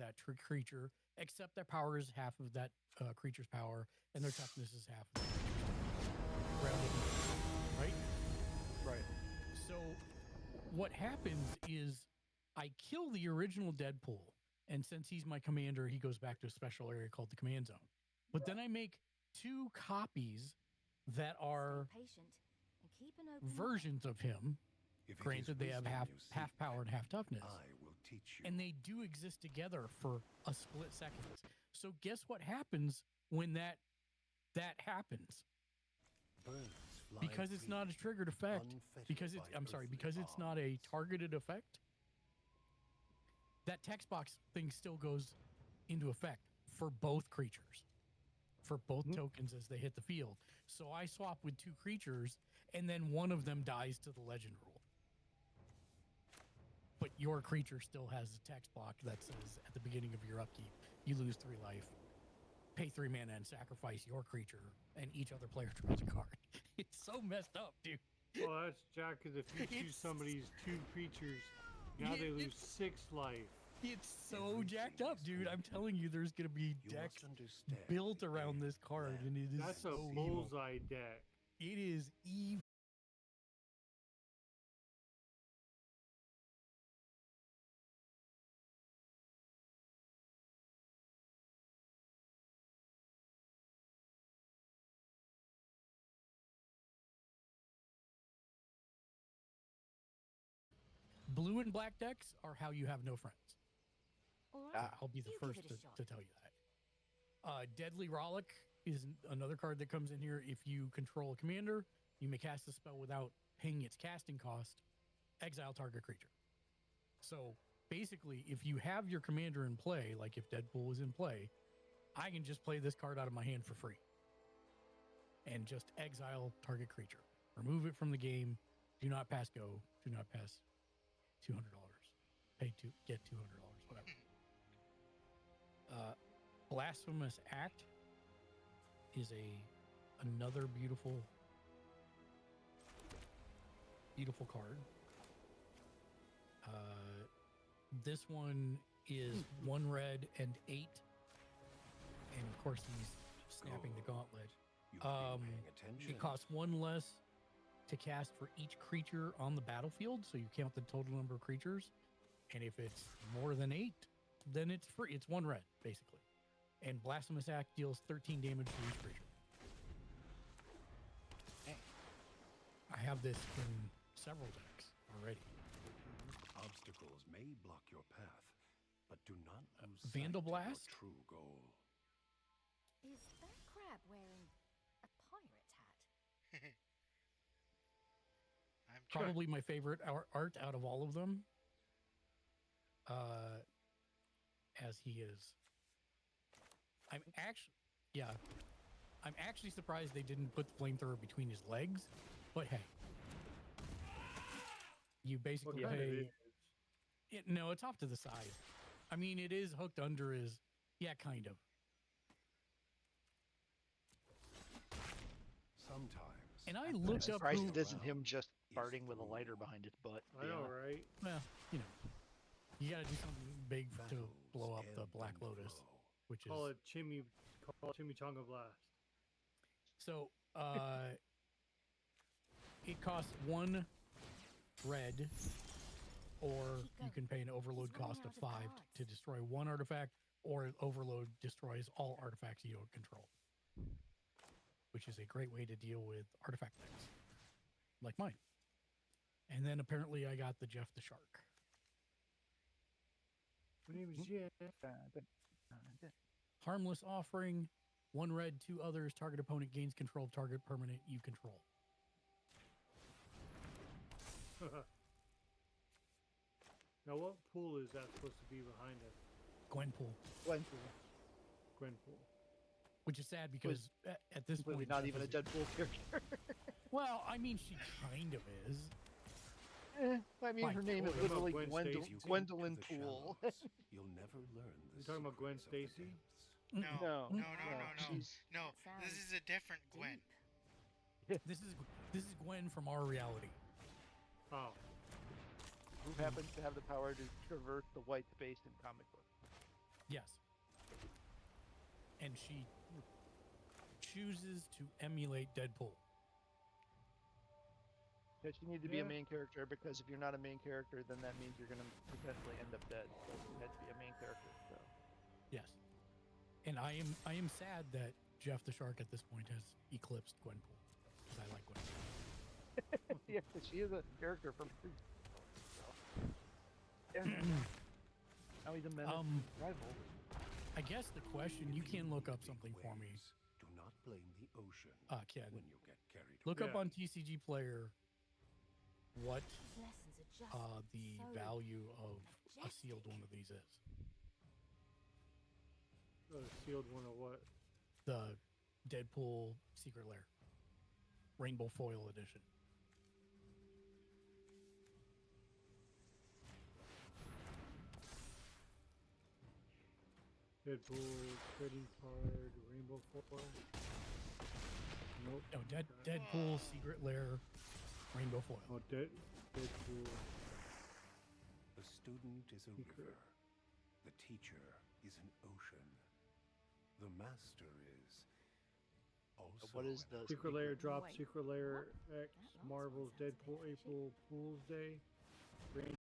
that creature, except their power is half of that creature's power, and their toughness is half of that creature's power. Right? Right. So what happens is I kill the original Deadpool, and since he's my commander, he goes back to a special area called the command zone. But then I make 2 copies that are versions of him. Granted, they have half power and half toughness. I will teach you. And they do exist together for a split second. So guess what happens when that happens? Because it's not a triggered effect. Because it's not a targeted effect. That text box thing still goes into effect for both creatures. For both tokens as they hit the field. So I swap with 2 creatures, and then one of them dies to the legend rule. But your creature still has a text block that says at the beginning of your upkeep, you lose 3 life, pay 3 mana, and sacrifice your creature, and each other player draws a card. It's so messed up, dude. Well, that's Jack, because if you choose somebody's 2 creatures, now they lose 6 life. It's so jacked up, dude. I'm telling you, there's going to be decks built around this card, and it is That's so a bullseye deck. It is evil. Blue and black decks are how you have no friends. I'll be the first to tell you that. Deadly Rollick is another card that comes in here. If you control a commander, you may cast a spell without paying its casting cost. Exile target creature. So basically, if you have your commander in play, like if Deadpool is in play, I can just play this card out of my hand for free. And just exile target creature. Remove it from the game. Do not pass go. Do not pass $200. Pay to get $200, whatever. Blasphemous Act is another beautiful card. This one is 1 red and 8, and of course he's snapping the gauntlet. It costs 1 less to cast for each creature on the battlefield, so you count the total number of creatures, and if it's more than 8, then it's free. It's 1 red, basically. And Blasphemous Act deals 13 damage to each creature. Dang. I have this in several decks already. Obstacles may block your path, but do not lose Vandal sight of Blast? your true goal. Is that crab wearing a pirate hat? I'm Probably my favorite art out of all of them. As he is. I'm actually surprised they didn't put the flamethrower between his legs, but hey. You basically pay... No, it's off to the side. I mean, it is hooked under his... Yeah, kind of. Sometimes. And I looked up surprised it isn't him just farting with a lighter behind its butt. I know, right? Well, you know, you got to do something big to blow up the Black Lotus, which is... Call it Chimichanga Blast. So, it costs 1 red, or you can pay an overload cost of 5 to destroy 1 artifact, or overload destroys all artifacts you don't control, which is a great way to deal with artifact decks, like mine. And then apparently I got the Jeff the Shark. My name is Jeff. Harmless Offering, 1 red, 2 others. Target opponent gains control of target permanent you control. Now, what pool is that supposed to be behind it? Gwenpool. Gwenpool. Which is sad because at this point... not even a Deadpool character. Well, I mean, she kind of is. I mean, her name is literally Gwendolyn The Poole. shallows, You'll never learn the You talking about Gwen secrets of the Stacy? depths. No. She's- No, this is a different Gwen. This is Gwen from our reality. Oh. Who happens to have the power to traverse the white space in comic books. Yes. And she chooses to emulate Deadpool. But you need to be a main character, because if you're not a main character, then that means you're gonna potentially end up dead. So you have to be a main character. So. Yes. And I am sad that Jeff the Shark at this point has eclipsed Gwenpool, because I like Gwenpool. Yeah, she is a character from. Now he's a menace rival. I guess the question, you can look up something for me. Do not blame the ocean Ken. when you get carried Look away. up on TCG Player what These lessons are just the so value of a sealed majestic. one of these is. Sealed one of what? The Deadpool Secret Lair. Rainbow Foil Edition. Deadpool, trading card, rainbow foil. Nope. No, Deadpool Secret Lair Rainbow Foil. Oh, Deadpool. The student is a Secret. river. The teacher is an ocean. The master is also. What is an the Secret Lair drop, Wait, Secret Lair X, That not Marvel's sounds Deadpool, fishy. April Fool's Day. Rain-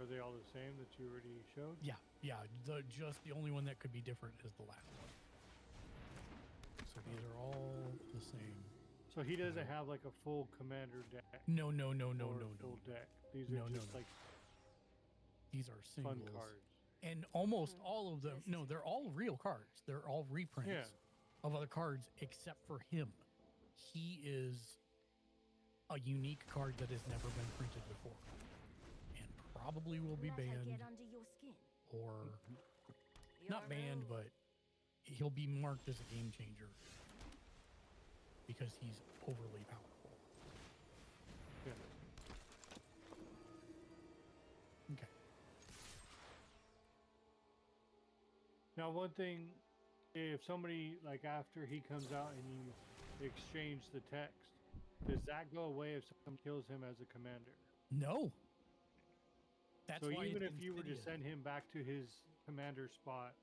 Are they all the same that you already showed? Yeah. Just the only one that could be different is the last one. So these are all the same. So he doesn't have like a full commander deck. No. Or a full deck. These are just like These are fun singles. cards. And almost all of them, no, they're all real cards. They're all reprints of other cards except for him. He is a unique card that has never been printed before. And probably will be Let her banned get under your skin. or Your not banned, move. but he'll be marked as a game changer because he's overly powerful. Yeah. Okay. Now, one thing, if somebody, like after he comes out and you exchange the text, does that go away if someone kills him as a commander? No. That's So why even it's if you were to Insidious. send him back to his commander spot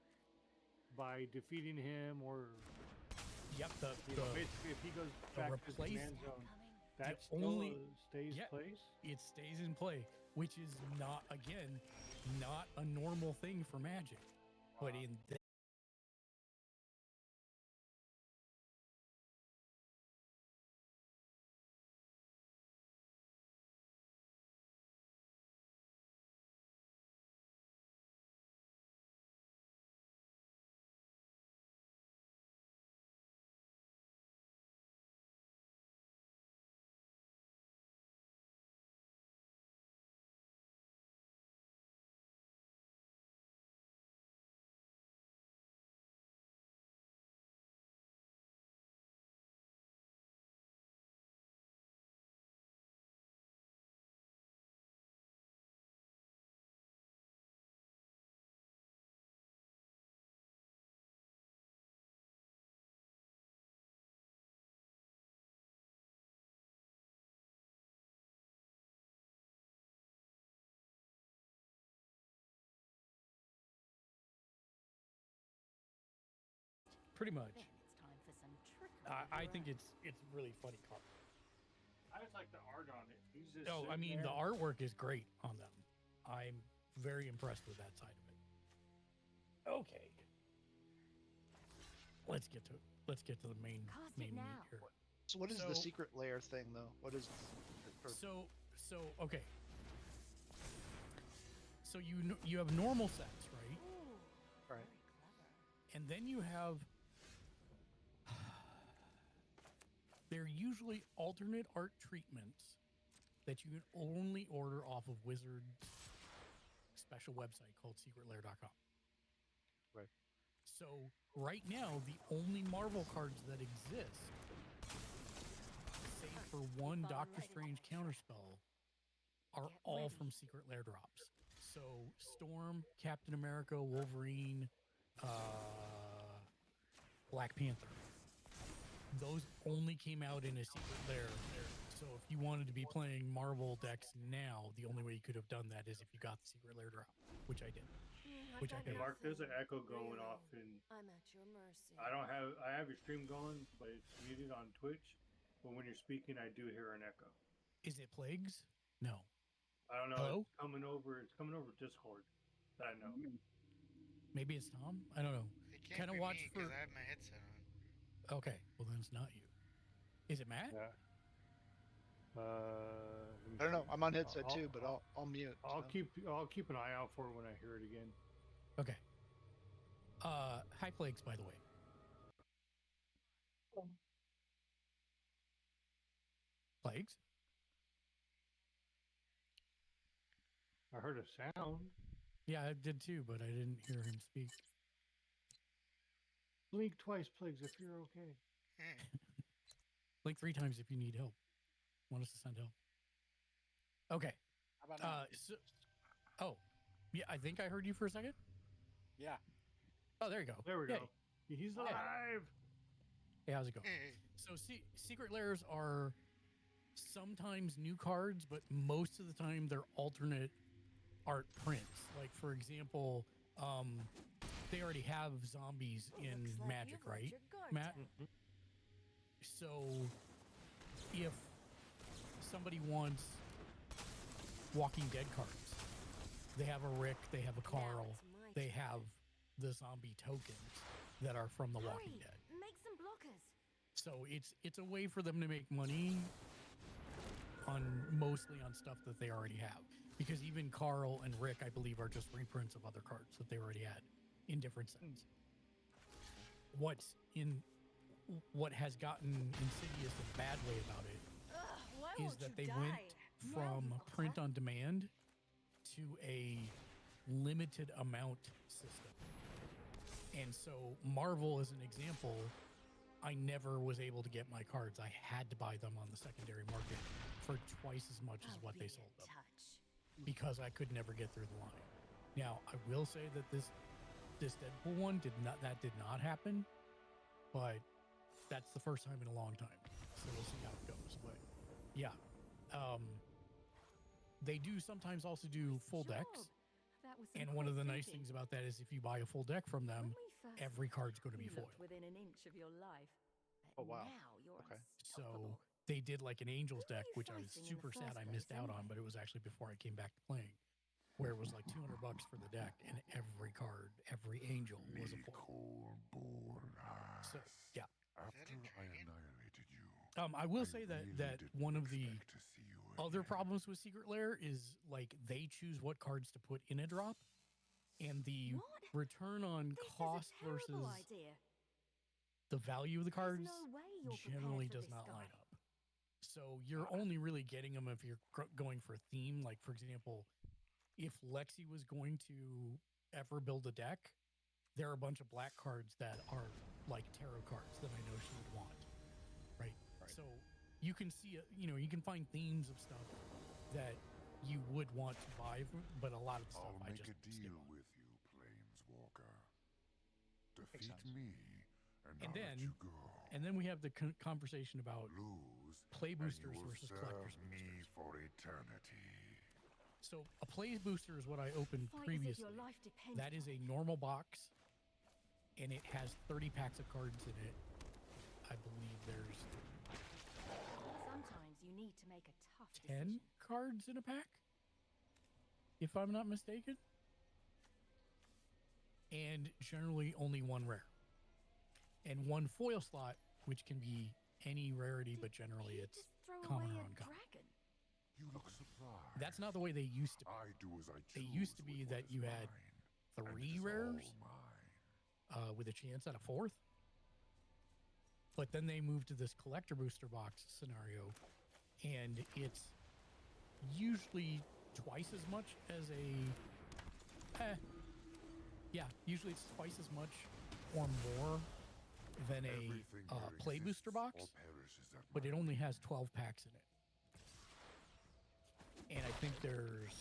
by defeating him, or Yep, basically if he goes back to his command zone, that the still only- stays yeah. place? it stays in play, which is not, again, not a normal thing for Magic. But in Pretty much. Then it's time for some trickery. I think it's a really funny card. I just like the art on it. He's just Oh, I sitting mean, there. the artwork is great on them. I'm very impressed with that side of it. Okay. Let's get to the main Cast it meat now. here. So what is So- the secret layer thing though? What is? Or, So okay. So you have normal sets, right? Ooh, Right. very clever. And then you have they're usually alternate art treatments that you can only order off of Wizard's special website called secretlair.com. Right. So right now, the only Marvel cards that exist, save for one Doctor Strange counterspell, are Get all ready. from Secret Lair drops. So Storm, Captain America, Wolverine, Black Panther. Those only came out in a Secret Lair. So if you wanted to be playing Marvel decks now, the only way you could have done that is if you got the Secret Lair drop, which I did. Which I Hey, paid. Mark, there's an echo going Really? off, and I'm at your mercy. I have your stream going, but it's muted on Twitch. But when you're speaking, I do hear an echo. Is it Plagues? No. I don't know. Hello? It's coming over Discord. That I know. Maybe it's Tom? I don't know. It can't Kinda be watch me for- because I have my headset on. Okay, well then it's not you. Is it Matt? Yeah. I don't know. I'm on headset I'll- too, but I'll mute. I'll so. keep an eye out for it when I hear it again. Okay. Hi Plagues, by the way. Plagues? I heard a sound. Yeah, I did too, but I didn't hear him speak. Blink twice, Plagues, if you're okay. Blink 3 times if you need help. Want us to send help. Okay. How about now? Oh, yeah, I think I heard you for a second. Yeah. Oh, there you go. There we Yay. go. He's alive. Hey, how's it going? So secret lairs are sometimes new cards, but most of the time they're alternate art prints. Like for example, they already have zombies in Looks like Magic, you've let right, your guard Matt? down. So if somebody wants Walking Dead cards, they have a Rick, they have a Now Carl, it's my they turn. have the zombie tokens that are from The Walking Hurry, Dead. make some blockers. So it's a way for them to make money on mostly on stuff that they already have. Because even Carl and Rick, I believe, are just reprints of other cards that they already had in different sets. What has gotten insidious and bad way about it Ugh, why is won't that you they die? went Now from you've got print her. on demand to a limited amount system. And so Marvel, as an example, I never was able to get my cards. I had to buy them on the secondary market for twice as much as I'll what be they in sold them touch. because I could never get through the line. Now, I will say that this Deadpool one did not happen, but that's the first time in a long time. So we'll see how it goes. But yeah, they do sometimes also do full Job. decks. That was some And one of the quick nice thinking. things about that is if you buy a full deck from them, When we first every met, card's going to be you looked foiled. within an inch of your life. Oh, But wow. Now you're Okay. So unstoppable. they did like an Angels Who are deck, you which I was fighting in the super sad first I missed place, out on, anyway? but it was actually before I came back to playing, where it was like $200 for the deck, and every card, every angel was a foil. So yeah, After a I dragon? annihilated you, I will say that really that didn't one of the expect to see you other again. problems with Secret Lair is like they choose what cards to put in a drop, and the What? return on This cost is a terrible versus idea. the value of the There's cards no way you're generally prepared for does this not guy. line up. So you're only really getting them if you're going for a theme. Like for example, if Lexi was going to ever build a deck, there are a bunch of black cards that are like tarot cards that I know she would want. Right. So you can see, you can find themes of stuff that you would want to buy, but a lot of the stuff I'll I make just a skip deal on. with you, Planeswalker. Defeat sense. me, and And I'll let then- you go. And then we have the conversation about Lose, play and boosters you will versus collector's serve me boosters. for eternity. So a play booster is what I opened Fight as if previously. your life depends That is on a it. normal box, and it has 30 packs of cards in it. I believe there's Sometimes you need to make a tough 10 decision. cards in a pack, if I'm not mistaken. And generally only one rare. And one foil slot, which can be any rarity, but generally Did he it's just throw common away or a uncommon. dragon? You look surprised. That's not the way they used to be. I do as I They choose. used to be with what that is you had mine, and it 3 is rares all mine. with a chance at a 4th. But then they moved to this collector booster box scenario, and it's usually twice as much as usually it's twice as much or more than Everything a here play exists booster box, or perishes at but it my only has 12 packs in it. And I think there's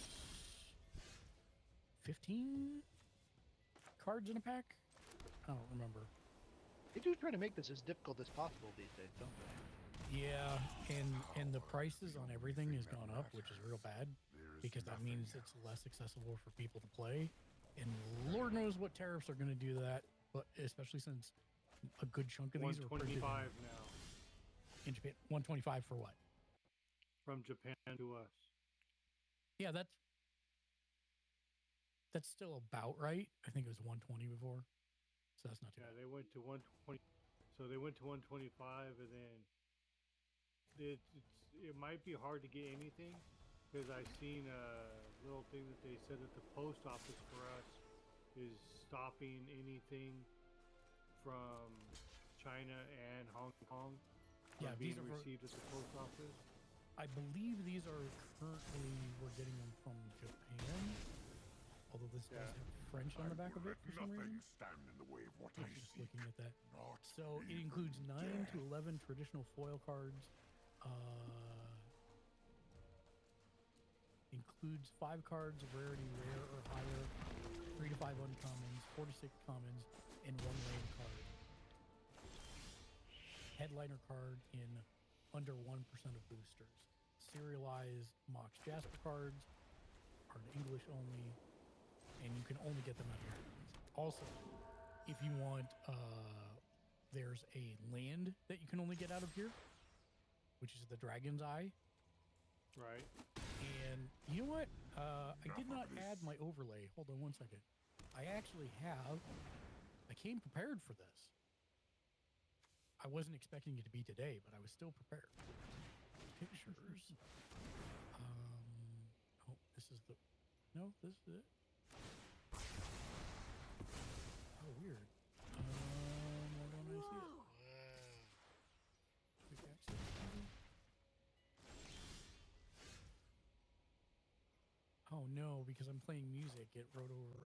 15 cards in a pack. I don't remember. They do try to make this as difficult as possible these days, don't they? Yeah, and the prices on everything has gone up, which is real bad, There is because that nothing means it's else. less accessible for people to play. And Lord knows what tariffs are going to do to that, but especially since a good chunk of these are printed 125 now in Japan. 125 for what? from Japan to us. Yeah, that's still about right. I think it was 120 before, so that's not too Yeah, bad. they went to 120. So they went to 125, and then it might be hard to get anything because I seen a little thing that they said that the post office for us is stopping anything from China and Hong Kong from Yeah, being these are for, received at the post office. I believe these are currently, we're getting them from Japan, although this does Yeah. have French on the back of it for some Nothing reason. stand in the way of what I I was just seek. looking at that. Not So it even includes 9 death. to 11 traditional foil cards. Includes 5 cards of rarity rare or higher, 3 to 5 uncommons, 4 to 6 commons, and 1 land card. Headliner card in under 1% of boosters. Serialized Mox Jasper cards are in English only, and you can only get them out here. Also, if you want, there's a land that you can only get out of here, which is the Dragon's Eye. Right. And you know what? I did not add my overlay. Hold on one second. I actually have. I came prepared for this. I wasn't expecting it to be today, but I was still prepared. Pictures. Oh, this is the. No, this is it. Oh, weird. Why don't I see it? Whoa. Quick access, maybe? Oh no, because I'm playing music, it wrote over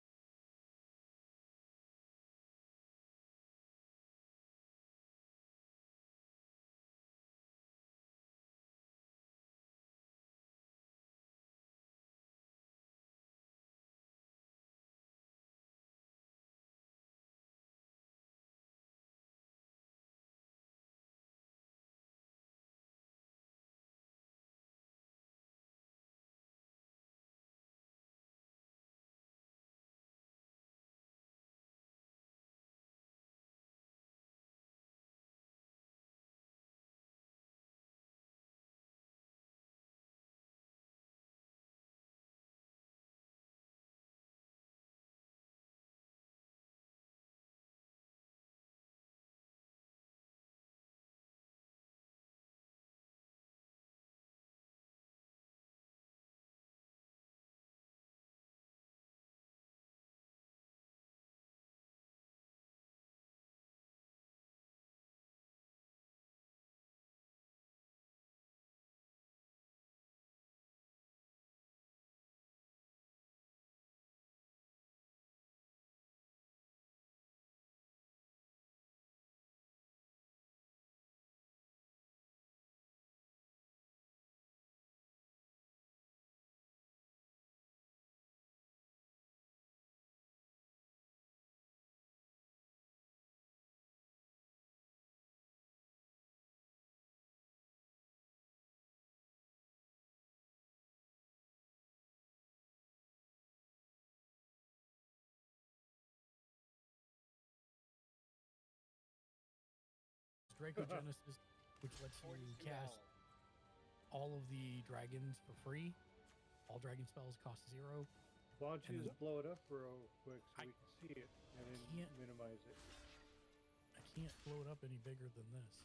Draco Genesis, which lets you cast all of the dragons for free. All dragon spells cost 0. Why don't you And just blow it up real quick so we can see it and then can't- minimize it? I can't blow it up any bigger than this.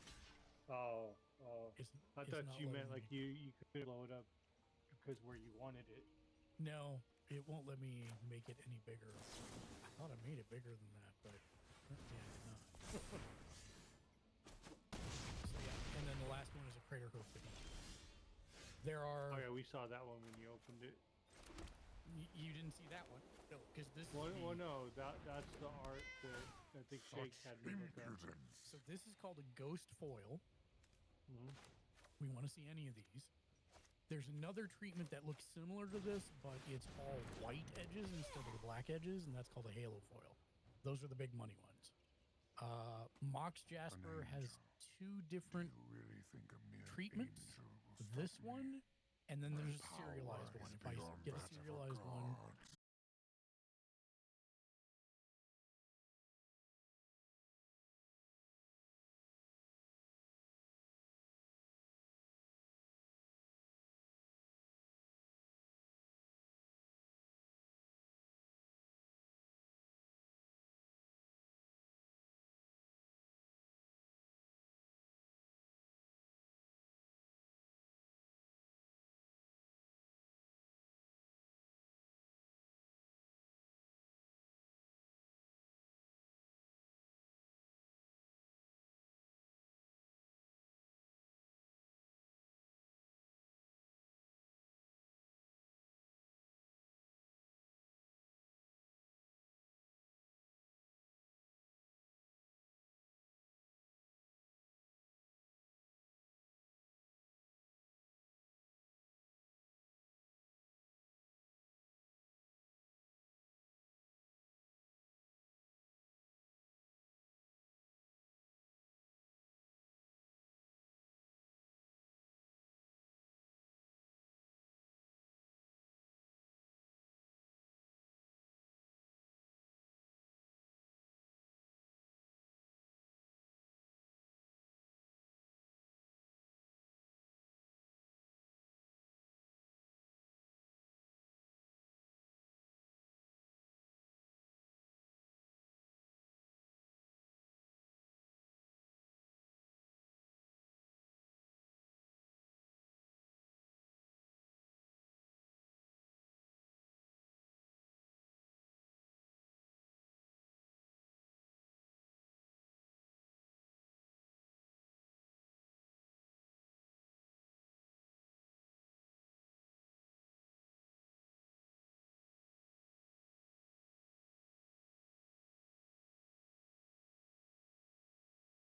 Oh. I It's thought not you meant letting like me. you could blow it up because where you wanted it. No, it won't let me make it any bigger. I thought I made it bigger than that, but apparently I did not. So yeah, and then the last one is a crater hoof beneath. There are. Oh yeah, we saw that one when you opened it. You didn't see that one, no, because this. Well, is well, no, that's the art that I think Jake had me look up. So this is called a ghost foil. Mhm. We want to see any of these. There's another treatment that looks similar to this, but it's all white edges instead of the black edges, and that's called a halo foil. Those are the big money ones. Mox Jasper has 2 different treatments. This one, and then there's a serialized one. If I get a serialized one,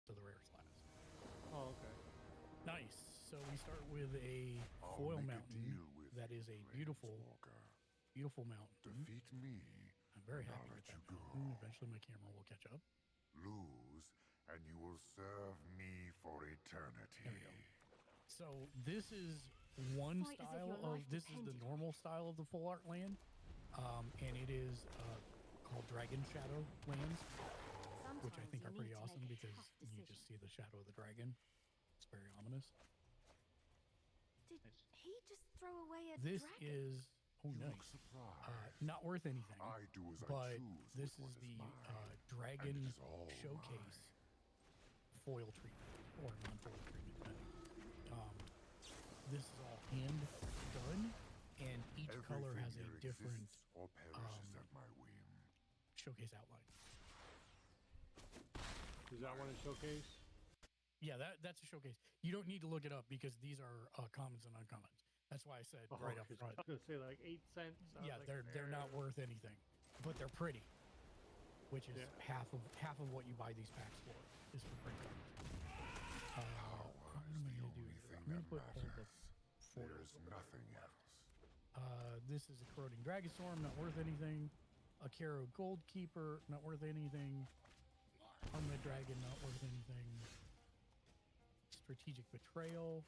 to the rare class. Oh, okay. Nice. So we start with a foil mountain that is a beautiful, beautiful mountain. Defeat me. I'm very and happy I'll with let that you mountain. go. Eventually my camera will catch up. Lose, and you will serve me for eternity. There we go. So this is one Fight as if style your of life this is the depended on normal style of the full art land, and it is called Dragon Shadow lands, which I Sometimes think you are pretty need to awesome make a because tough you decision. just see the shadow of the dragon. It's very ominous. Did he just throw away a This dragon? is You look nice. surprised. Not worth anything, I do as but I choose this with is what the mine, dragon and it is all showcase foil treatment or non-foil treatment. This is all hand done, and each color has a Everything here different exists or perishes at my whim. showcase outline. Is that one a showcase? Yeah, that's a showcase. You don't need to look it up because these are commons and uncommons. That's why I said right up 'cause front. I was gonna say like 8 cents. I was Yeah, like, they're not worth anything, but they're pretty, which is Yeah. half of what you buy these packs for is for pretty cards. What am I gonna do here? I'm gonna put all the There's foils. nothing else. This is a corroding dragon storm, not worth anything. A Caro Goldkeeper, not worth anything. Armored Dragon, not worth anything. Strategic Betrayal.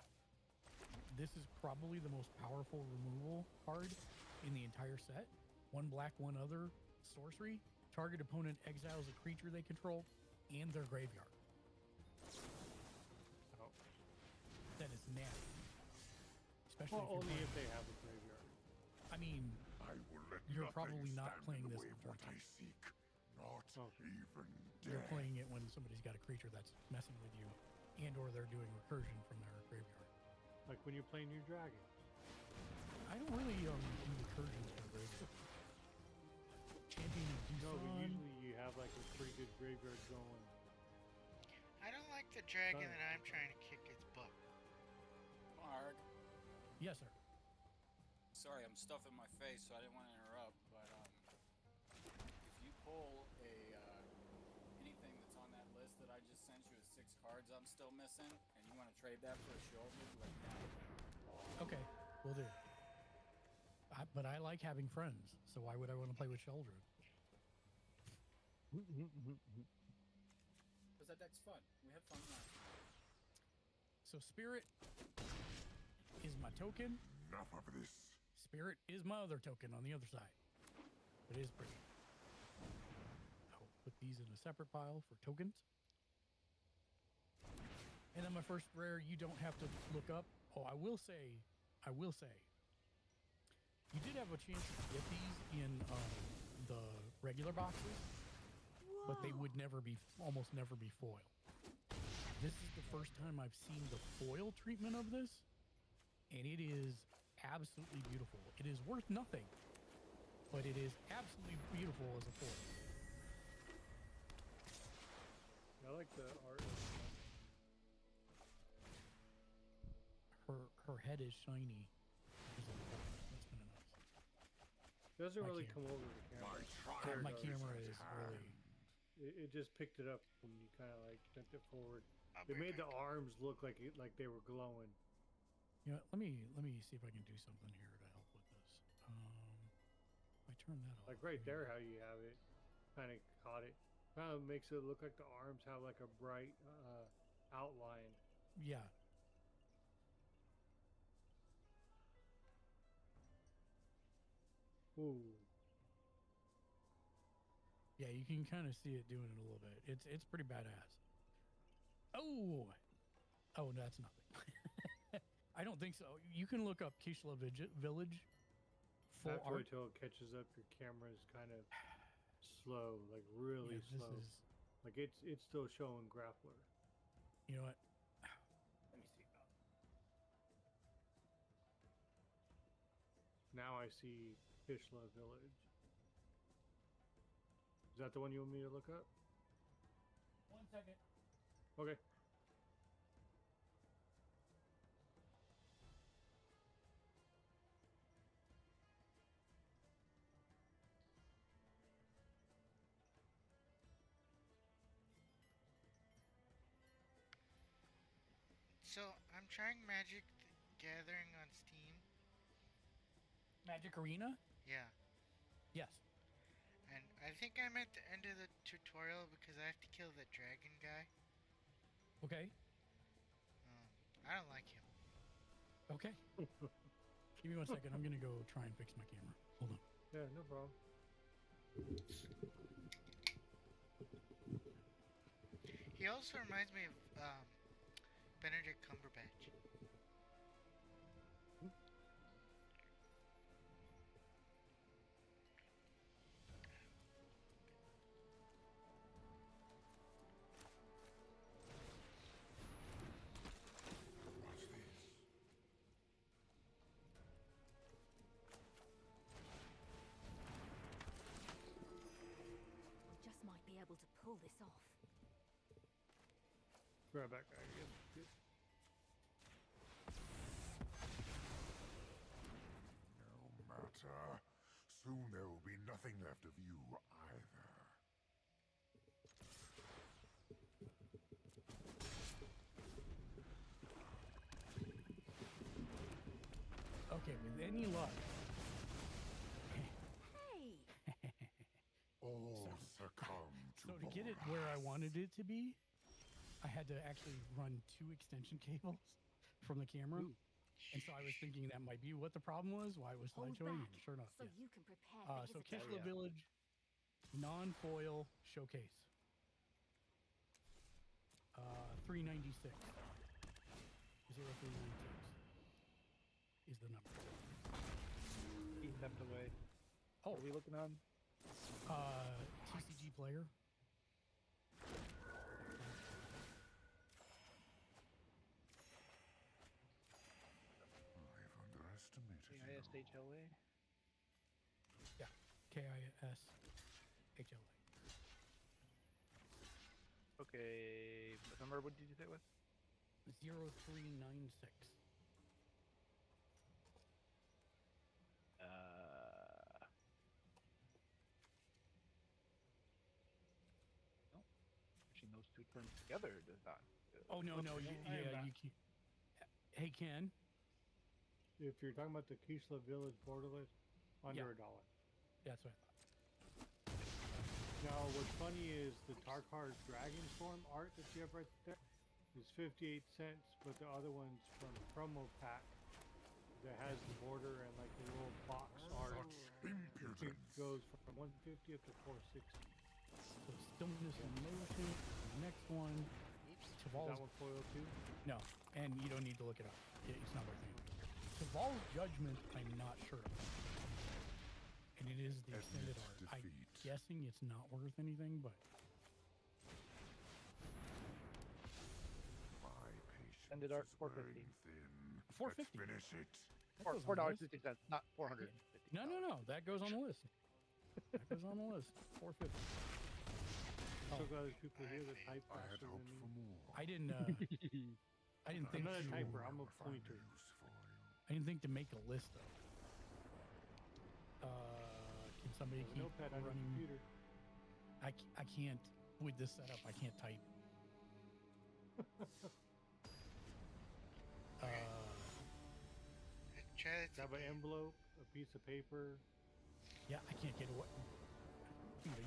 This is probably the most powerful removal card in the entire set. 1 black, 1 other. Sorcery. Target opponent exiles a creature they control and their graveyard. that is nasty. Especially Well, if only you're if they have a graveyard. I mean, I will let you're nothing probably not stand playing in the this way of before what I time. seek. Not Okay. even You're death. playing it when somebody's got a creature that's messing with you, and or they're doing recursion from their graveyard. Like when you're playing your dragon. I don't really do recursions from graveyard. Champion of No, but Doosan. usually you have like a pretty good graveyard going. I don't like the dragon Sorry. that I'm trying to kick its butt. Mark, Yes, sir. sorry, I'm stuffing my face, so I didn't want to interrupt. But if you pull a anything that's on that list that I just sent you with 6 cards I'm still missing, and you want to trade that for a shoulder, like now. Okay, we'll do. But I like having friends, so why would I want to play with children? Because that deck's fun. We had fun last time. So Spirit is my token. Enough of this. Spirit is my other token on the other side. It is pretty. I'll put these in a separate pile for tokens. And then my first rare, you don't have to look up. Oh, I will say, you did have a chance to get these in the regular boxes, but they would almost never be foil. This is the first time I've seen the foil treatment of this, and it is absolutely beautiful. It is worth nothing, but it is absolutely beautiful as a foil. I like the art. Her head is shiny. That's kind of nice. Doesn't My really camera. come over the camera. My does. camera is really. It just picked it up when you kind of like bent it forward. I'll It be made the back. arms look like they were glowing. You know, let me see if I can do something here to help with this. If I turn that off. Like right there, how you have it, kind of caught it. Kind of makes it look like the arms have like a bright outline. Yeah. Ooh, Yeah, you can kind of see it doing it a little bit. It's pretty badass. Oh, that's nothing. I don't think so. You can look up Kishla Village. Full have to art. wait till it catches up. Your camera is kind of slow, like really Yeah, slow. this is. Like it's still showing grappler. You know what? Let me see. Now I see Kishla Village. Is that the one you want me to look up? 1 second. Okay. So I'm trying Magic Gathering on Steam. Magic Arena? Yeah, Yes. and I think I'm at the end of the tutorial because I have to kill the dragon guy. Okay. I don't like him. Okay. Give me 1 second. I'm gonna go try and fix my camera. Hold on. Yeah, no problem. He also reminds me of Benedict Cumberbatch. Watch this. We just might be able to pull this off. Grab that guy again. Good. No matter. Soon there will be nothing left of you either. Okay, with any luck. Hey! All succumb to So to get it where I wanted it to be, I had to actually run 2 extension cables from the camera. Ooh. And so I was thinking that might be what the problem was, why it was Hold slideshowing. back, And sure enough, so yeah. you can prepare for So his Kishla attack. Village, non-foil showcase. 396. Is is the number. He stepped away. Oh, What are we looking on? TCG player. I've underestimated you. KISHLA? Yeah, KISHLA. Okay, what number what did you say it was? 0396. No. Pushing those two terms together does not. Oh no, no, Okay, I am yeah, back. you can. Hey Ken, If you're talking about the Kisla Village borderless, under $1. that's what I thought. Now, what's funny is the Tarkar Dragon Form art that you have right there is 58 cents, but the other one's from promo pack that has the border and like the little box art. Such It impudence. goes from 150 up to 460. So stillness and motion. The next one, Is Chaval's. that one foil too? No, and you don't need to look it up. It's not worth it. Chaval's Judgment, I'm not sure of. And it is the extended Admit art. I'm defeat. guessing it's not worth anything, but My patience Ended art is 450. wearing thin. 450. Let's finish it. that goes on the list. $4.50, not 450. No, no, no. That goes on the list. That goes on the list. 450. I'm so glad there's people here that type I had faster than hoped for me. more. I didn't I'm think not a to, typer, I'm a Never find pointer. use for you. I didn't think to make a list though. Can somebody There's a keep notepad on your running? computer. I can't with this setup. I can't type. Try that. Grab an envelope, a piece of paper. Yeah, I can't get away.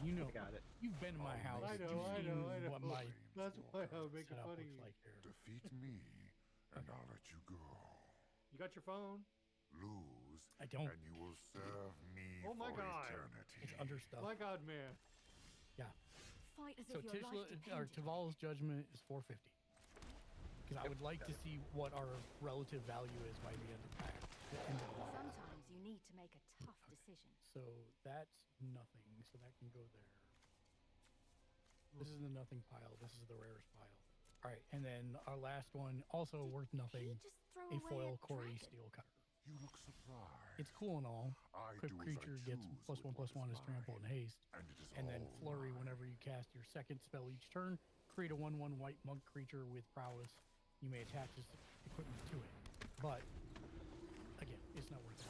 You know, Got it. you've been in my Oh, house. I know, You've I seen know, I know. what my That's why I'm making setup fun of looks you. like here. Defeat me, and I'll let you go. You got your phone? Lose, I don't. and you will serve me Oh my for God. eternity. It's under stuff. My God, man. Fight as So if your life depended. Taval's Judgment is 450. Because I would like to see what our relative value is by the end of the pack. The end of the box. Sometimes you need to make a tough decision. So that's nothing. So that can go there. This is the nothing pile. This is the rarest pile. All right, and then our last one, also worth nothing, He just throw a away foil a Corey dragon. steel cutter. You look surprised. It's cool and all. I Quick do as I creature gets choose +1/+1 with what is trample and mine, haste. and it is And then all flurry mine. whenever you cast your second spell each turn. Create a 1/1 white monk creature with prowess. You may attach this equipment to it. But again, it's not worth it.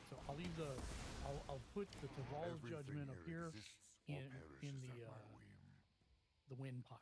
So I'll leave the I'll put the Taval's Everything Judgment up here exists or in perishes the at my whim. the win pile.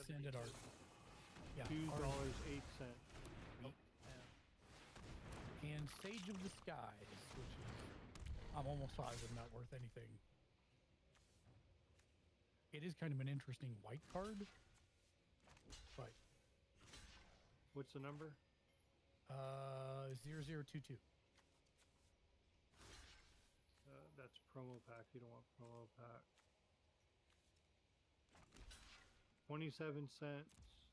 extended art. Yeah, $2.08. And Sage of the Skies, which is, I'm almost positive not worth anything. It is kind of an interesting white card, but What's the number? 0022. That's promo pack. You don't want promo pack. 27 cents.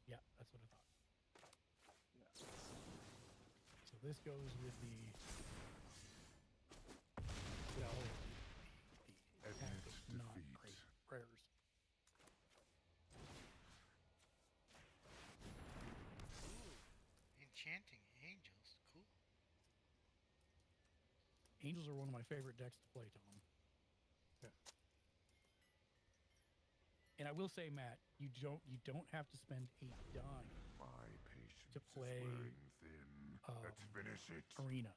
Yeah, that's what I thought. So this goes with the pack Admit of not defeat. great rares. Enchanting angels. Cool. Angels are one of my favorite decks to play, Tom. Yeah. And I will say, Matt, you don't have to spend a dime My patience to play, is wearing thin. Let's finish it. Arena,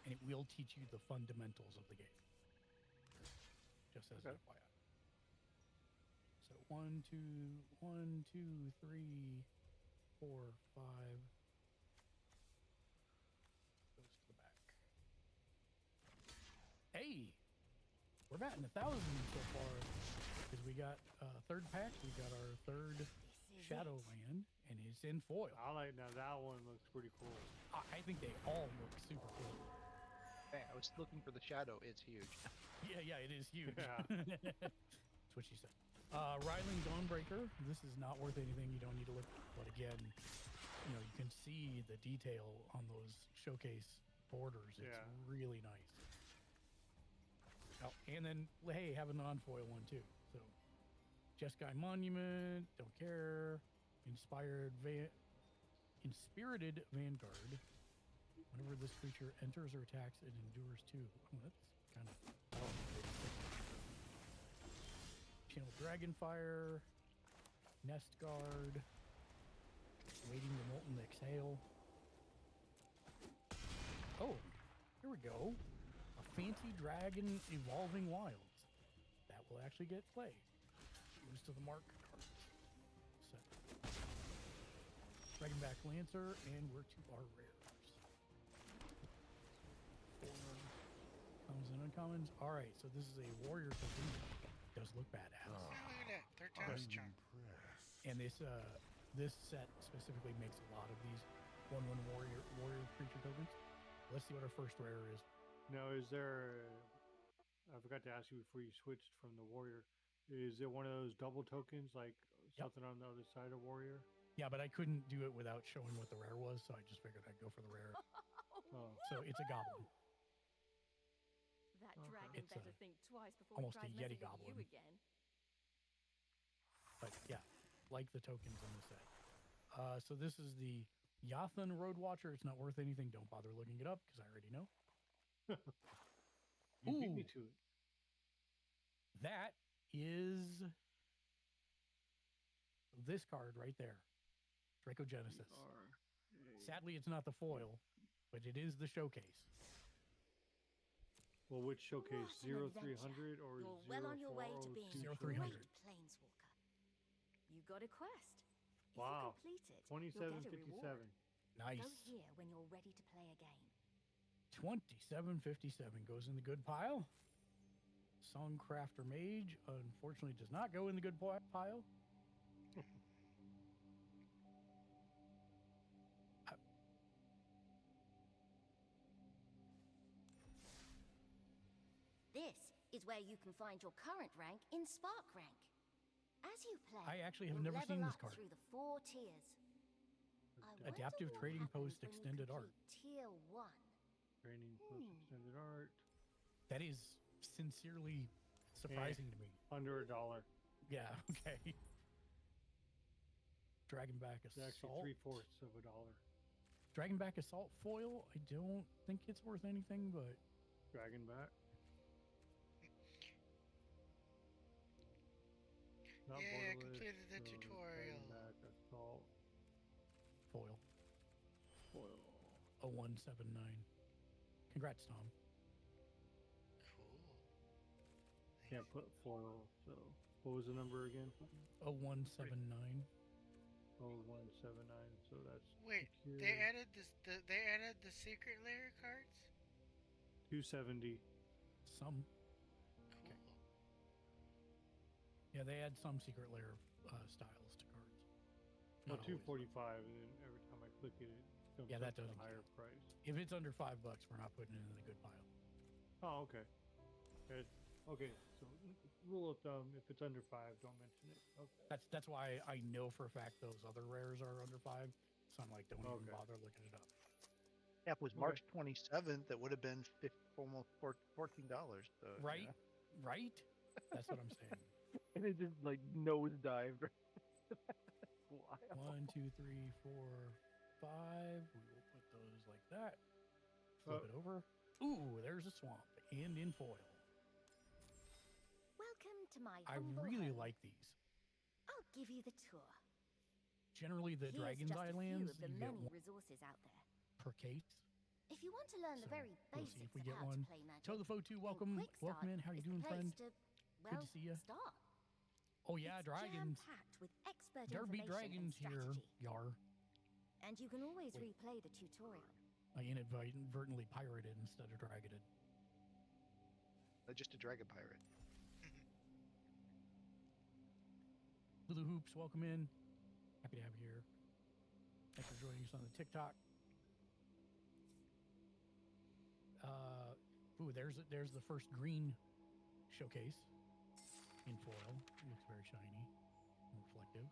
and it will teach you the fundamentals of the game. Just as an FYI. So 1, 2, 1, 2, 3, 4, 5. Goes to the back. Hey, we're batting 1,000 so far because we got third pack. We got our third Shadowland, and it's in foil. I like now that one looks pretty cool. I think they all look super cool. Hey, I was looking for the shadow. It's huge. Yeah, it is huge. Yeah. That's what she said. Ryling Dawnbreaker. This is not worth anything. You don't need to look, but again, you can see the detail on those showcase borders. It's really nice. Oh, and then, hey, have a non-foil one too. So, Jeskai Monument, don't care. Inspirited Vanguard. Whenever this creature enters or attacks, it endures too. Oh, that's kind of Channel Dragonfire, Nest Guard, Waiting the Molten Exhale. Oh, here we go. A Fancy Dragon Evolving Wilds. That will actually get play. Goes to the mark cards. Set. Dragonback Lancer, and we're to our rares. 4 commons and uncommons. Alright, so this is a warrior token. Does look badass. Oh, look at that. Third time's charm. Impressed. And this set specifically makes a lot of these 1/1 warrior creature tokens. Let's see what our first rare is. Now, is there? I forgot to ask you before you switched from the warrior. Is it one of those double tokens, like something on the other side of warrior? Yeah, but I couldn't do it without showing what the rare was, so I just figured I'd go for the rare. Oh, So it's a goblin. That dragon It's better think twice before almost he a tries Yeti messing with goblin. you again. But yeah, like the tokens in the set. So this is the Yathan Road Watcher. It's not worth anything. Don't bother looking it up because I already know. you beat me Ooh. to it. That is this card right there. Dracogenesis. Sadly, it's not the foil, but it is the showcase. Well, which showcase? What an 0300 or You're well on your way to being a 0300. great planeswalker. You got a quest. If Wow. you complete it, you'll get a 2757. reward. Nice. Go here when you're ready to play a game. 2757 goes in the good pile. Songcrafter Mage, unfortunately, does not go in the good pile. This is where you can find your current rank in Spark Rank. As you play, I actually have you'll never level seen this up card. through the 4 tiers. I wonder Adaptive what Trading happens Post when you Extended Art. complete Tier 1. Training plus extended art. That is sincerely surprising to me. Under $1. Yeah, okay. Dragonback It's Assault. actually 3/4 of $1. Dragonback Assault foil. I don't think it's worth anything, but Dragonback. Not Yeah, I borderless, completed the so tutorial. Dragonback Assault. foil. Foil. 0179. Congrats, Tom. Cool. Can't put foil, so what was the number again? 0179. 0179. So that's Wait, secure. they added they added the secret layer cards? 270. Some. Cool. Yeah, they add some secret layer styles to cards. Well, Not always. 245, and then every time I click it, it jumps Yeah, that up to a doesn't higher count. price. If it's under $5, we're not putting it in the good pile. Oh, okay. Good. Okay, so rule of thumb: if it's under 5, don't mention it. Okay. That's why I know for a fact those other rares are under 5. So I'm like, don't even Okay. bother looking it up. Yeah, if it was Okay. March 27th, that would have been almost $14. So, Right? yeah. Right? That's what I'm saying. And it just like nosedived. Wow. 1, 2, 3, 4, 5. We will put those like that. Flip Oh. it over. Ooh, there's a swamp and in foil. Welcome to my I humble really home. like these. I'll give you the tour. Generally, the Here's Dragon's just Eye a few lands, of the you get many one resources out there. per case. If you want to learn the So, very we'll see basics if we of get how one. to play magic, Toe the Foe 2, then welcome. Quick Start Welcome in. How you is the doing, place friend? to, well, Good to see you. start. Oh, yeah, It's dragons. jam-packed with expert There be information dragons and here, strategy. Yar. And you can always Wait. replay the tutorial. I inadvertently pirated instead of dragoted. Just a dragon pirate. Lulu Hoops, welcome in. Happy to have you here. Thanks for joining us on the TikTok. There's the first green showcase in foil. It looks very shiny and reflective.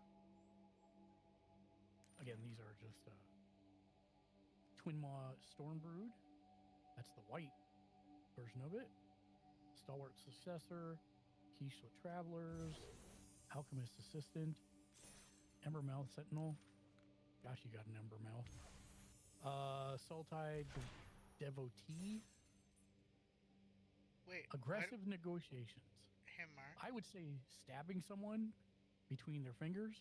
Again, these are just Twin Maw Stormbrood. That's the white version of it. Stalwart Successor, Quiche Travelers, Alchemist Assistant, Embermouth Sentinel. Gosh, you got an Embermouth. Sultide Devotee. Wait, Aggressive negotiations. Hey, Mark. I would say stabbing someone between their fingers.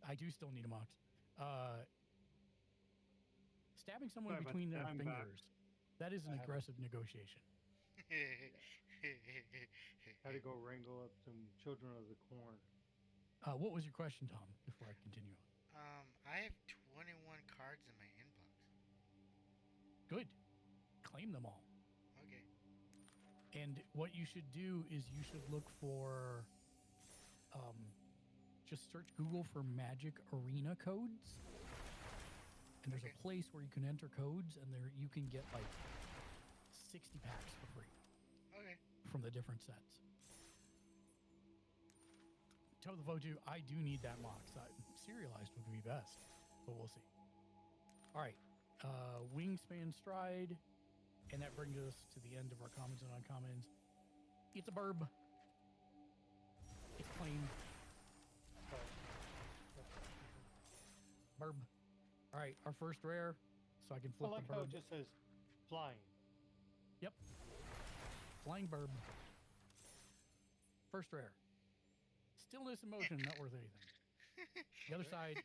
I do still need a mox. Stabbing someone Sorry about between that. their I'm back. fingers. That is an I have- aggressive negotiation. Had to go wrangle up some children of the corn. What was your question, Tom, before I continue on? I have 21 cards in my inbox. Good. Claim them all. Okay. And what you should do is you should look for, just search Google for Magic Arena codes. And there's Okay. a place where you can enter codes, and there you can get like 60 packs for free Okay. from the different sets. Toe the Foe 2, I do need that mox. Serialized would be best, but we'll see. All right. Wingspan Stride. And that brings us to the end of our commons and uncommons. It's a burb. It's plain. Burb. All right, our first rare. So I can I flip like the how burb. it just says flying. Yep. Flying burb. First rare. Stillness and motion, not worth anything. The other side.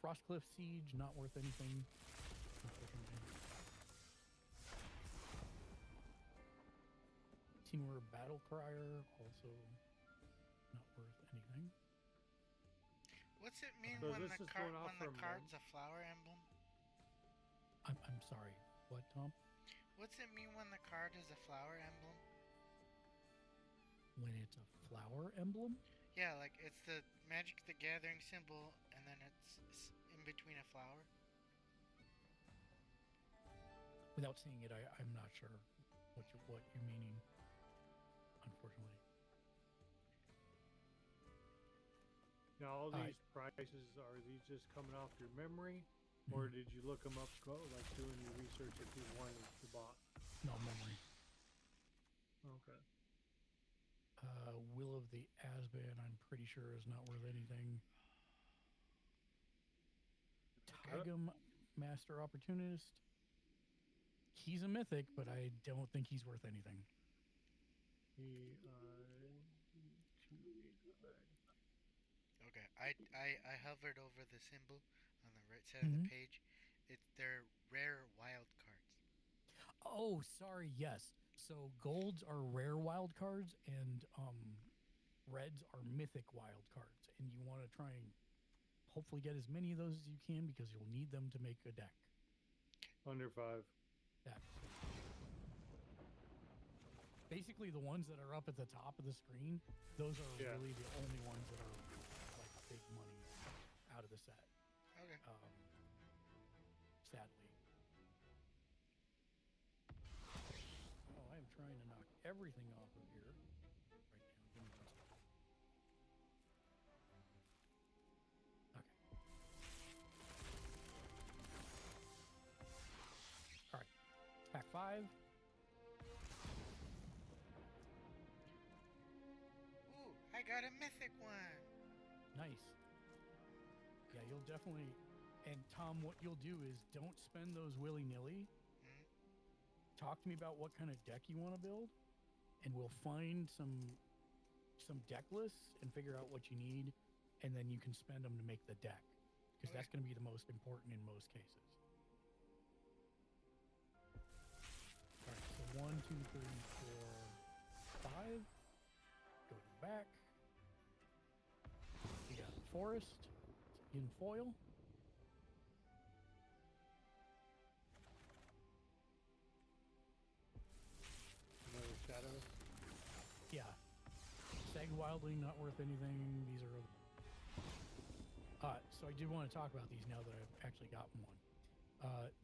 Frostcliff Siege, not worth anything. Unfortunately. Teamwear Battle Crier, also not worth anything. What's it mean So when this the is going off when the from card's a flower emblem? I'm sorry. What, Tom? What's it mean when the card is a flower emblem? When it's a flower emblem? Yeah, like it's the Magic the Gathering symbol, and then it's in between a flower. Without seeing it, I'm not sure what you're meaning. Unfortunately. Now, all these prices, are these just coming off your memory? Or did you look them up, like doing your research if you wanted to buy? No memory. Okay. Will of the Asban, I'm pretty sure is not worth anything. Tigum Master Opportunist. He's a mythic, but I don't think he's worth anything. Okay, I hovered over the symbol on the right side of the page. They're rare wild cards. Oh, sorry. Yes. So golds are rare wild cards, and reds are mythic wild cards. And you want to try and hopefully get as many of those as you can because you'll need them to make a deck. Under 5. Yeah. Basically, the ones that are up at the top of the screen, those are really the only ones that are like big money out of the set. Okay. Sadly. Oh, I am trying to knock everything off of here right now. Give me 1 second. Okay. All right. Pack 5. Ooh, I got a mythic one. Nice. Yeah, you'll definitely. And Tom, what you'll do is don't spend those willy-nilly. Talk to me about what kind of deck you want to build, and we'll find some deck lists and figure out what you need, and then you can spend them to make the deck, because that's going to be the most important in most cases. All right, so 1, 2, 3, 4, 5. Go to the back. We got Forest in foil. Another Shadow. Yeah. Sag Wildling, not worth anything. These are... so I did want to talk about these now that I've actually gotten one.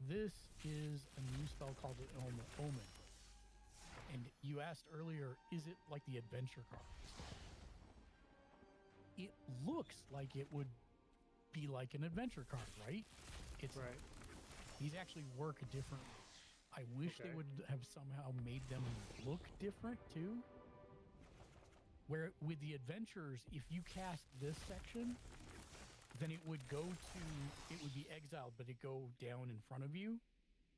This is a new spell called an Omen. And you asked earlier, is it like the adventure cards? It looks like it would be like an adventure card, right? It's right. These actually work differently. I wish they would have somehow made them look different too. Where with the adventures, if you cast this section, then it would be exiled, but it'd go down in front of you,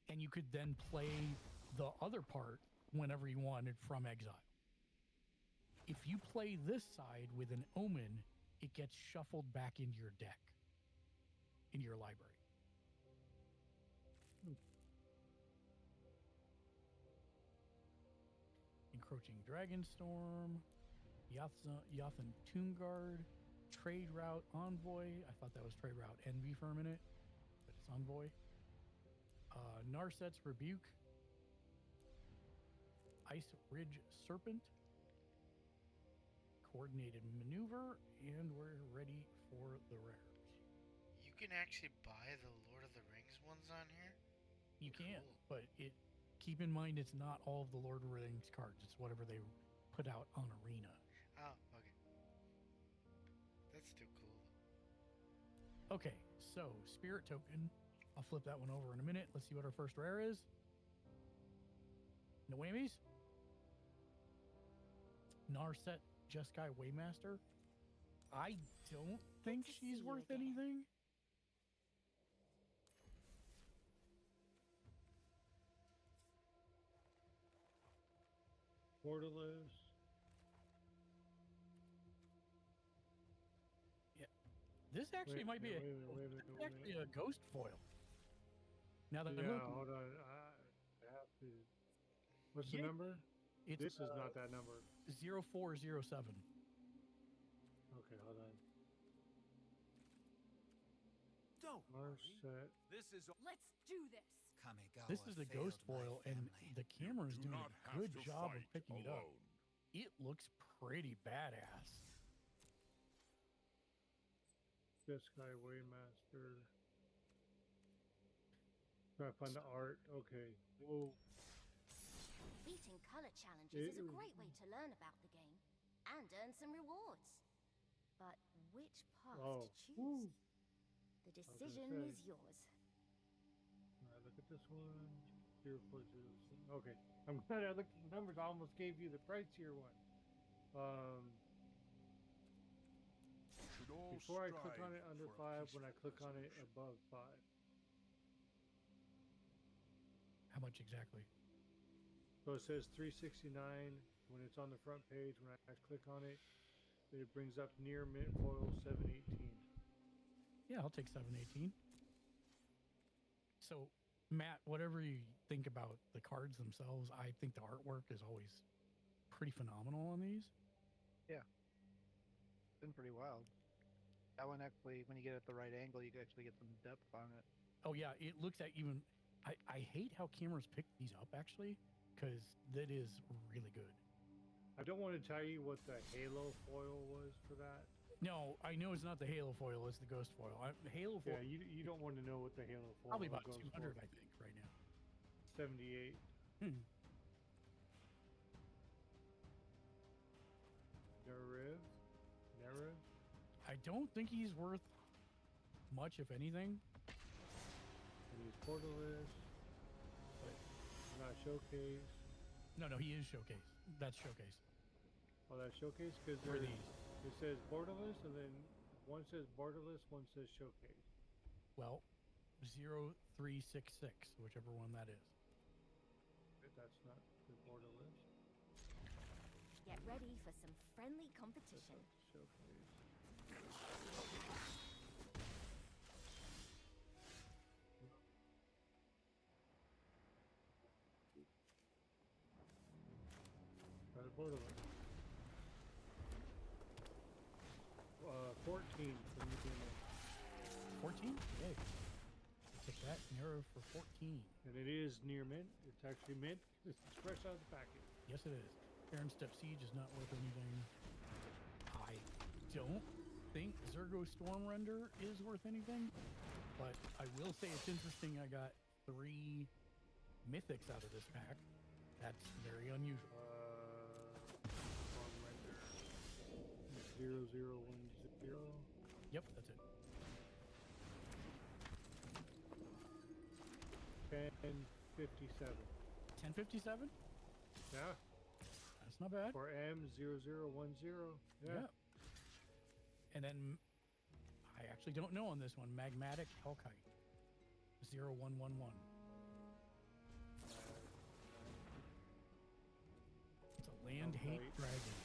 and you could then play the other part whenever you wanted from exile. If you play this side with an Omen, it gets shuffled back into your deck, into your library. Encroaching Dragonstorm, Yothan Tomb Guard, Trade Route Envoy. I thought that was Trade Route Envy for a minute, but it's Envoy. Narset's Rebuke, Ice Ridge Serpent, Coordinated Maneuver, and we're ready for the rares. You can actually buy the Lord of the Rings ones on here? You can, but keep in mind it's not all of the Lord of the Rings cards. It's whatever they put out on Arena. Oh, okay. That's still cool. Okay, so Spirit Token. I'll flip that one over in a minute. Let's see what our first rare is. No whammies. Narset Jeskai Waymaster. I don't think she's worth anything. Portalus. Yeah. This actually might be wait a minute. actually a ghost foil. Now that I'm Yeah, looking, hold on. I have to. What's the Yeah. number? it's This is not that number. 0407. Okay, hold on. Don't Marset. This is Let's do this. Kamigawa This is the ghost failed foil, my and family. the camera is Do doing not a have good to job of fight picking it up. alone. It looks pretty badass. This guy, Waymaster. Try to find the art. Okay. Whoa. Beating color challenges is a Ew. great way to learn about the game and earn some rewards. But which path Oh. to choose? Woo. The gonna decision say. is yours. Alright, look at this one. 0406. Okay. I'm glad I looked at the numbers. I almost gave you the pricier one. Should all Before I click on strive it under for a 5, when I peaceful click on it resolution. above 5. How much exactly? So it says 369 when it's on the front page. When I click on it, it brings up near mint foil 718. Yeah, I'll take 718. So, Matt, whatever you think about the cards themselves, I think the artwork is always pretty phenomenal on these. It's been pretty wild. That one actually, when you get it at the right angle, you can actually get some depth on it. Oh yeah, it looks at even. I hate how cameras pick these up actually, because that is really good. I don't want to tell you what the halo foil was for that. No, I know it's not the Halo foil; it's the Ghost foil. Halo foil Yeah, you don't want to know what the halo foil probably about goes 200, for. I think, right now. 78. Nerev. I don't think he's worth much, if anything. And he's portalist. But not showcase. No, he is showcase. That's showcase. Oh, that's showcase because For these. it says borderless, and then one says borderless, one says showcase. Well, 0366, whichever one that is. That's not the borderless. Get ready for some friendly competition. Showcase. Try the borderless. 14 for me being 14? Yay. Take that, narrow for 14. And it is near mint. It's actually mint. It's fresh out of the packet. Yes, it is. Aaron Step Siege is not worth anything. I don't think Zergo Storm Render is worth anything, but I will say it's interesting. I got 3 mythics out of this pack. That's very unusual. One render. 0010. Yep, that's it. 1057. 1057? Yeah. That's not bad. For M0010. Yeah. And then I actually don't know on this one. Magmatic Hellkite 0111. It's a land hate Hellkite. dragon.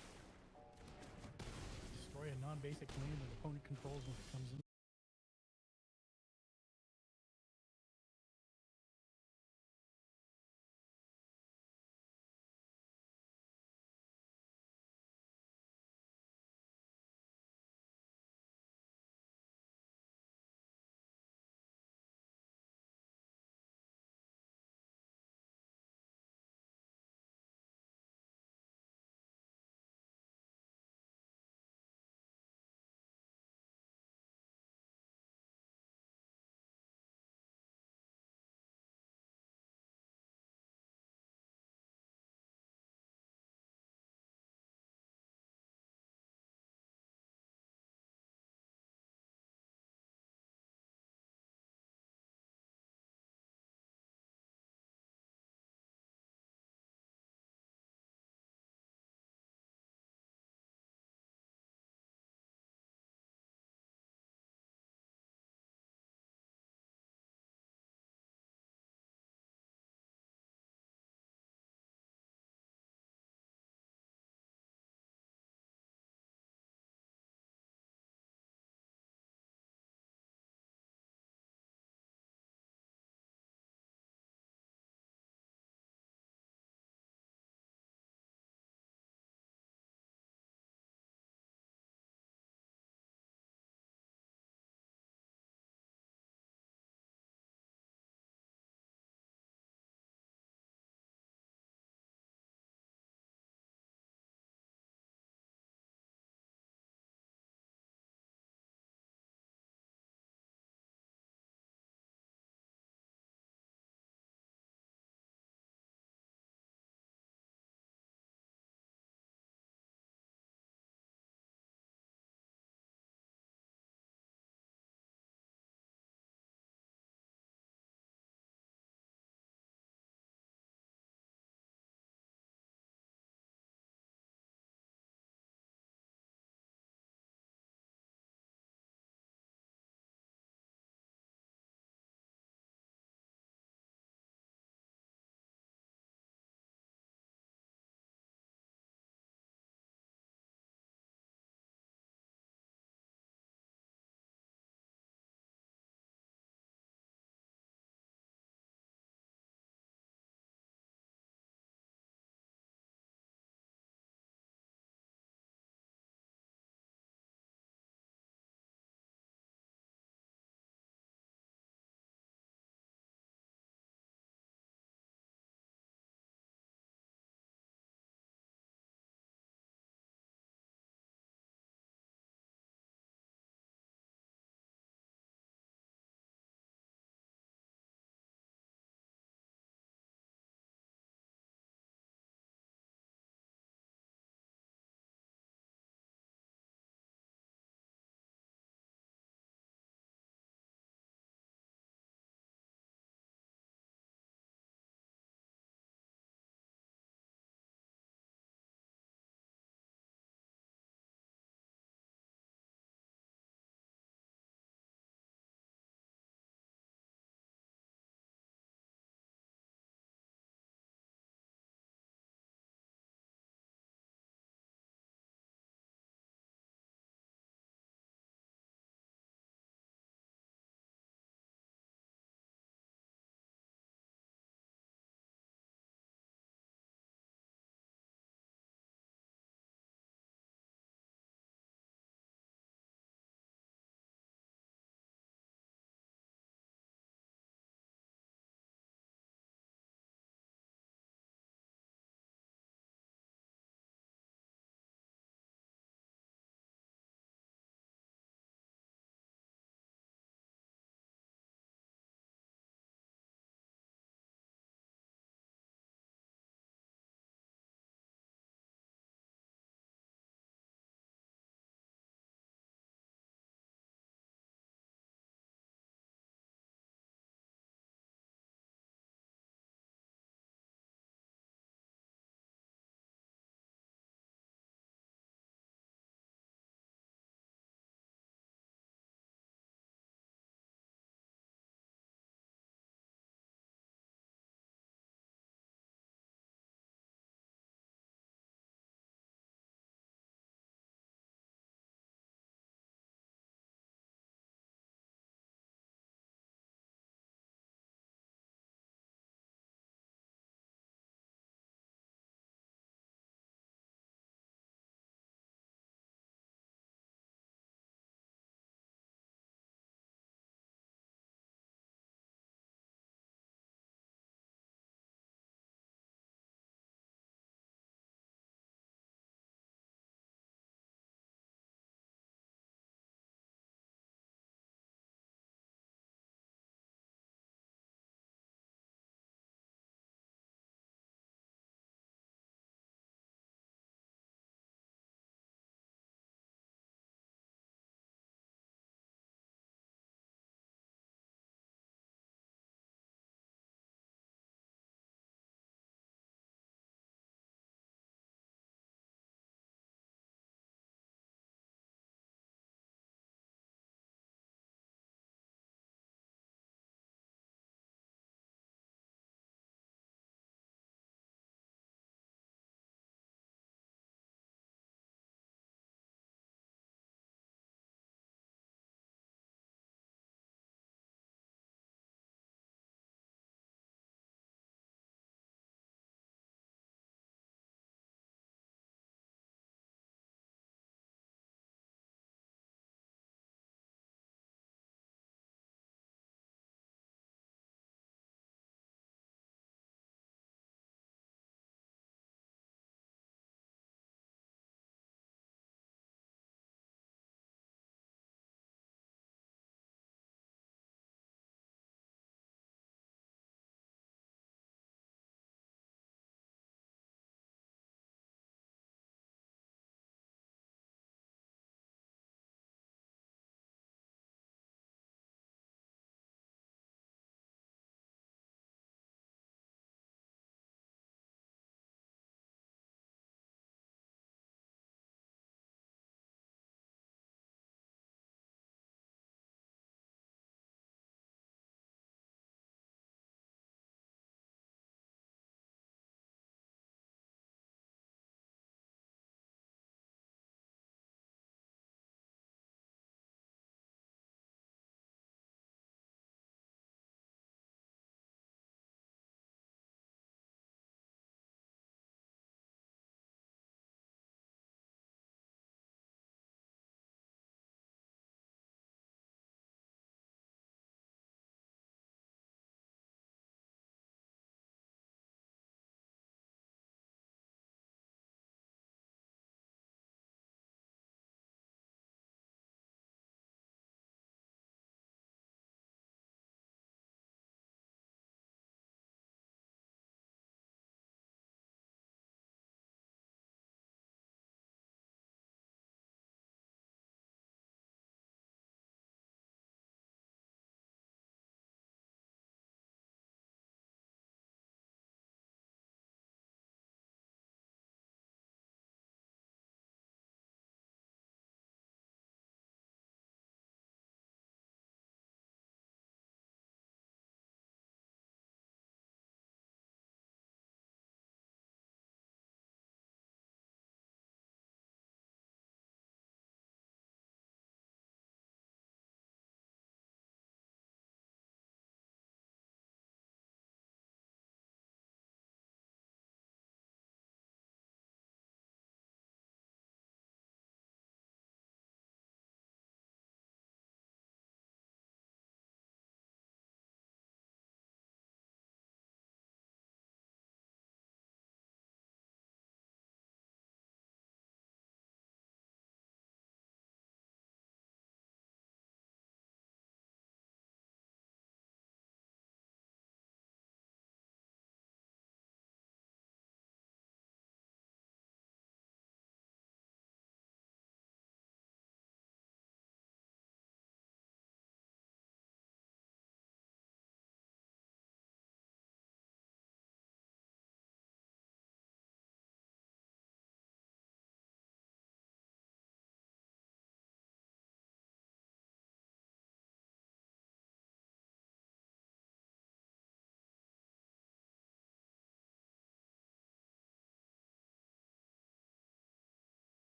Destroy a non-basic land an opponent controls when it comes in.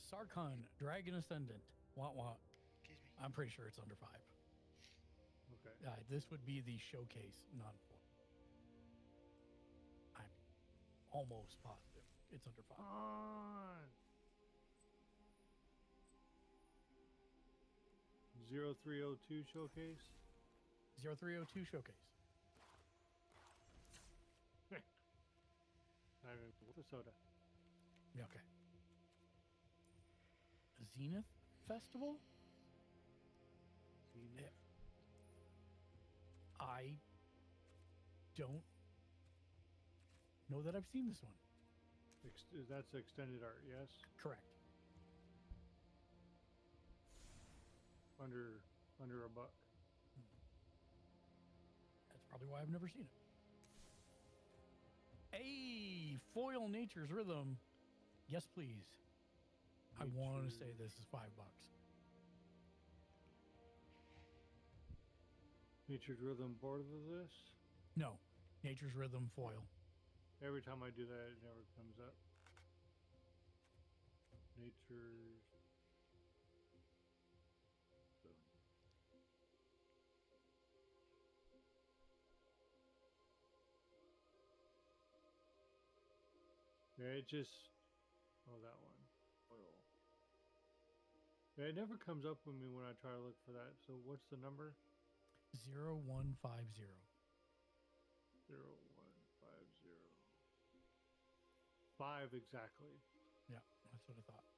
Sarkhan, Dragon Ascendant. Wah wah. Excuse me. I'm pretty sure it's under 5. Okay. This would be the showcase non-foil. I'm almost positive it's under 5. On. 0302 showcase. 0302 showcase. I don't know the soda. Yeah, okay. Zenith Festival? Zenith. I don't know that I've seen this one. That's extended art, yes? Correct. Under a buck. That's probably why I've never seen it. Hey, foil Nature's Rhythm. Yes, please. I want to say this is $5. Nature's Rhythm board of this? No, Nature's Rhythm foil. Every time I do that, it never comes up. Nature's... Yeah, it just... Oh, that one. Oil. Yeah, it never comes up with me when I try to look for that. So what's the number? 0150. 0150. 5 exactly. Yeah, that's what I thought.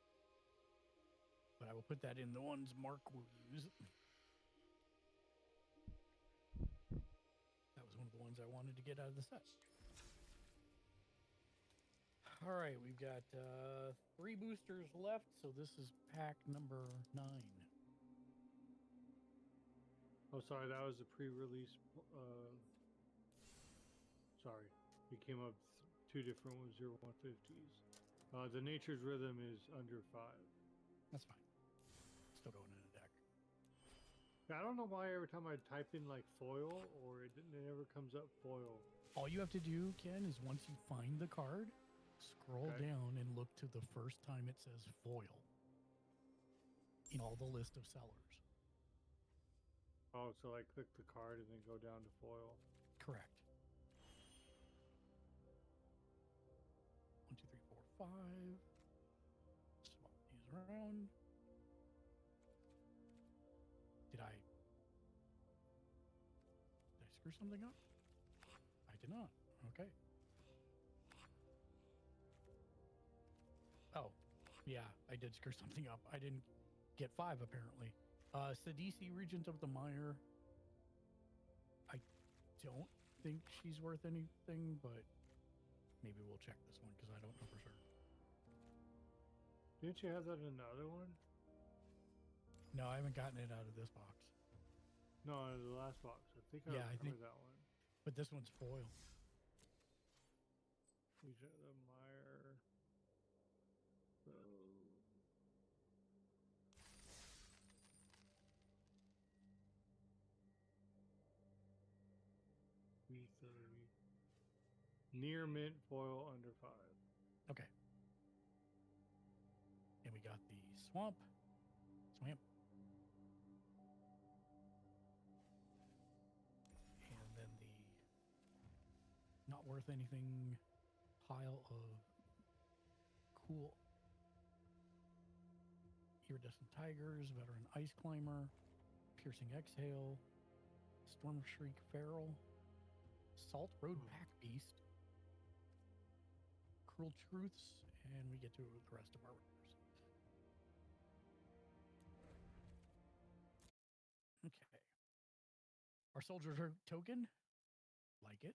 But I will put that in the ones Mark will use. That was one of the ones I wanted to get out of the set. All right, we've got 3 boosters left, so this is pack number 9. Oh, sorry, that was the pre-release. Sorry, it came up 2 different ones, 0150s. The Nature's Rhythm is under 5. That's fine. Still going in a deck. I don't know why every time I type in like foil or it never comes up foil. All you have to do, Ken, is once you find the card, scroll down and look to the first time it says foil in all the list of sellers. Oh, so I click the card and then go down to foil. Correct. 1, 2, 3, 4, 5. Swap these around. Did I screw something up? I did not. Okay. Oh, yeah, I did screw something up. I didn't get 5 apparently. Sidisi, Regent of the Mire. I don't think she's worth anything, but maybe we'll check this one because I don't know for sure. Didn't you have that in the other one? No, I haven't gotten it out of this box. No, in the last box. I think I remember that one. But this one's foil. Regent of the Mire. So... Near mint foil under 5. Okay. And we got the swamp. And then the not worth anything pile of cool iridescent tigers, veteran ice climber, piercing exhale, storm shriek feral, salt road pack beast, cruel truths, and we get to the rest of our rares. Okay. Our soldier token, like it.